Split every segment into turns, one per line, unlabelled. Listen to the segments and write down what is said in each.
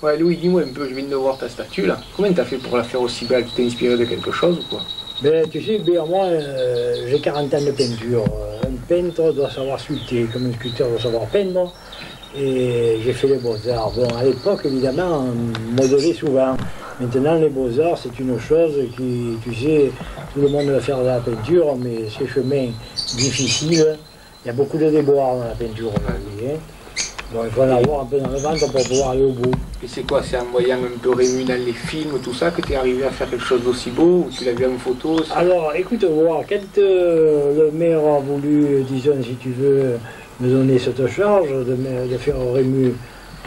Ouais, Louis, dis-moi un peu, je viens de voir ta statue là. Comment t'as fait pour la faire aussi belle? Tu t'es inspiré de quelque chose ou quoi?
Ben, tu sais, ben, moi, j'ai 40 ans de peinture. Un peintre doit savoir sculpter, comme un sculpteur doit savoir peindre. Et j'ai fait les beaux-arts. Bon, à l'époque, évidemment, on modelait souvent. Maintenant, les beaux-arts, c'est une chose qui, tu sais, tout le monde veut faire de la peinture, mais c'est chemin difficile. Il y a beaucoup de déboires dans la peinture aujourd'hui. Hein. Bon, il faut en avoir un peu dans le ventre pour pouvoir aller au bout.
Et c'est quoi? C'est en voyant un peu Rému dans les films, tout ça, que tu es arrivé à faire quelque chose d'aussi beau? Ou tu l'as vu en photo?
Alors, écoute, voir, quand le maire a voulu, disons, si tu veux, me donner cette charge de faire Rému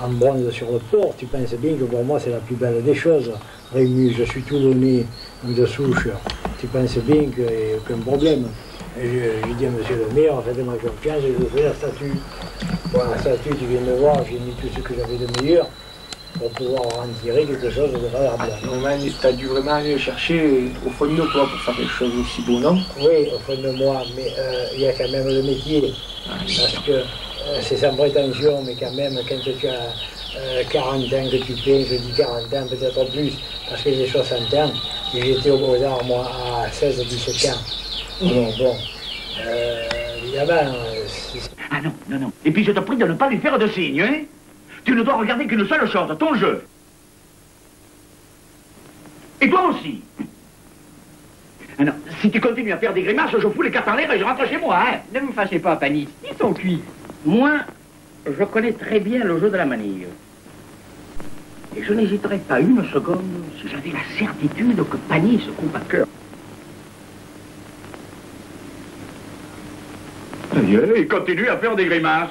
en bronze sur le port, tu penses bien que pour moi c'est la plus belle des choses. Rému, je suis toulonnais de souche, tu penses bien qu'il n'y a aucun problème. J'ai dit à monsieur le maire, faites-moi confiance, je vous fais la statue. Bon, la statue, tu viens de voir, j'ai mis tout ce que j'avais de meilleur pour pouvoir en tirer quelque chose de valable.
Tu as dû vraiment aller chercher au fond de toi pour faire quelque chose aussi beau, non?
Oui, au fond de moi, mais il y a quand même le métier. Parce que c'est sans prétention, mais quand même, quand tu as 40 ans que tu peins, je dis 40 ans, peut-être plus, parce que j'ai 60 ans, et j'étais au Beaux-Arts, moi, à 16-17 ans. Alors, bon, évidemment...
Ah non, non, non. Et puis je te prie de ne pas lui faire de signe, hein? Tu ne dois regarder qu'une seule chose, ton jeu. Et toi aussi. Ah non, si tu continues à faire des grimaces, je fous les cartes en l'air et je rentre chez moi, hein?
Ne me fâchez pas, Panis, ils sont cuits. Moi, je connais très bien le jeu de la manille. Et je n'hésiterais pas une seconde si j'avais la certitude que Panis se coupe à cœur.
Il continue à faire des grimaces.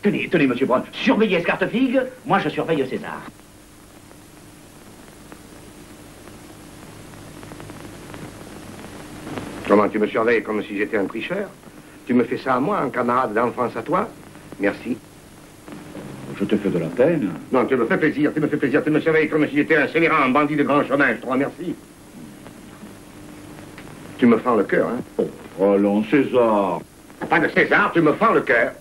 Tenez, tenez, monsieur Brown, surveillez Escartefigue, moi je surveille César.
Comment, tu me surveilles comme si j'étais un tricheur? Tu me fais ça à moi, un camarade d'enfance à toi? Merci.
Je te fais de la peine.
Non, tu me fais plaisir, tu me fais plaisir. Tu me surveilles comme si j'étais un scélérat, un bandit de grand chemin, je te remercie. Tu me fends le cœur, hein?
Oh, allons, César.
Pas de César, tu me fends le cœur.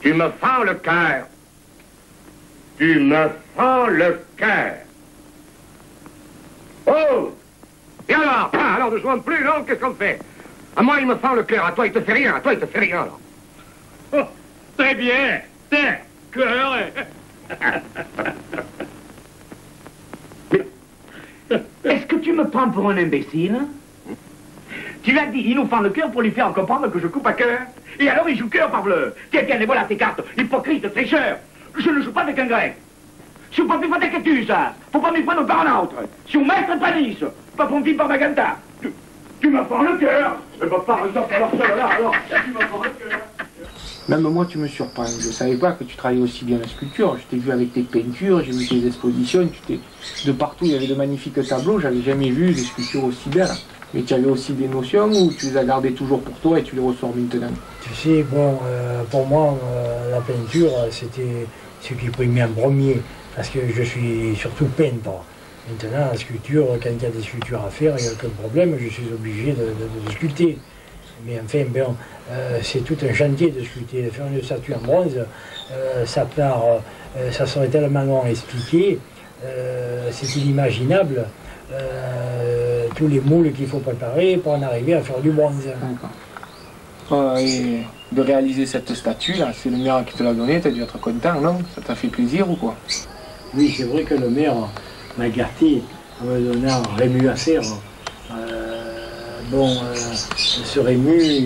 Tu me fends le cœur. Tu me fends le cœur. Oh! Et alors? Ah, alors, ne sois plus, non? Qu'est-ce qu'on fait? À moi, il me fend le cœur. À toi, il te fait rien. À toi, il te fait rien, alors.
Oh, très bien. Tiens, cœur. Est-ce que tu me prends pour un imbécile? Tu l'as dit, il nous fend le cœur pour lui faire comprendre que je coupe à cœur. Et alors il joue cœur, parbleu. Tiens, tiens, les voilà tes cartes. Hypocrite, tricheur. Je ne joue pas avec un grec. Si vous pas plus fâté que tu, ça. Faut pas m'y prendre par un autre. Si vous maître Panis, pas pour par Magenta. Tu me fends le cœur. Je ne vais pas exemple alors ça là, alors. Tu me fends le cœur.
Même moi, tu me surprends. Je ne savais pas que tu travaillais aussi bien la sculpture. Je t'ai vu avec tes peintures, j'ai vu tes expositions. De partout, il y avait de magnifiques tableaux. J'avais jamais vu des sculptures aussi belles. Mais tu avais aussi des notions ou tu les as gardées toujours pour toi et tu les ressors maintenant?
Tu sais, bon, pour moi, la peinture, c'était ce qui primait en premier, parce que je suis surtout peintre. Maintenant, la sculpture, quand il y a des sculptures à faire, il n'y a aucun problème, je suis obligé de sculpter. Mais enfin, bon, c'est tout un chantier de sculpter. De faire une statue en bronze, ça part, ça serait tellement long à expliquer, c'est inimaginable. Tous les moules qu'il faut préparer pour en arriver à faire du bronze.
D'accord. Et de réaliser cette statue là, c'est le maire qui te l'a donné, t'as dû être content, non? Ça t'a fait plaisir ou quoi?
Oui, c'est vrai que le maire m'a gâté en me donnant Rému à faire. Ce Rému,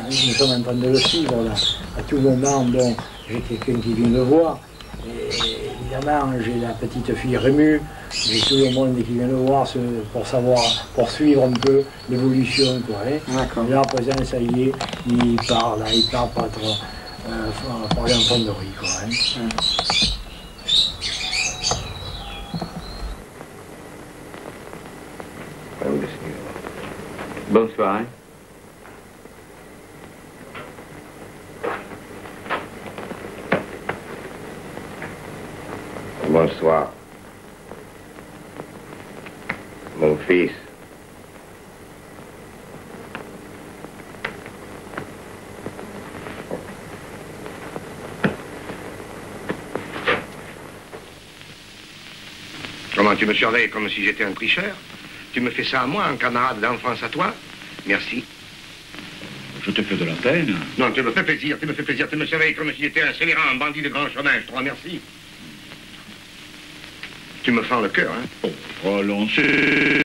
nous sommes en train de le suivre là. À tout moment, bon, j'ai quelqu'un qui vient le voir. Et évidemment, j'ai la petite fille Rému, j'ai tout le monde qui vient le voir pour savoir, pour suivre un peu l'évolution, quoi. Hein.
D'accord.
Là, à présent, ça y est, il part pour être pour aller en fonderie, quoi. Hein.
Bonsoir. Hein? Bonsoir. Mon fils. Comment, tu me surveilles comme si j'étais un tricheur? Tu me fais ça à moi, un camarade d'enfance à toi? Merci.
Je te fais de la peine.
Non, tu me fais plaisir, tu me fais plaisir. Tu me surveilles comme si j'étais un scélérat, un bandit de grand chemin. Je te remercie. Tu me fends le cœur, hein?
Oh, allons, c'est...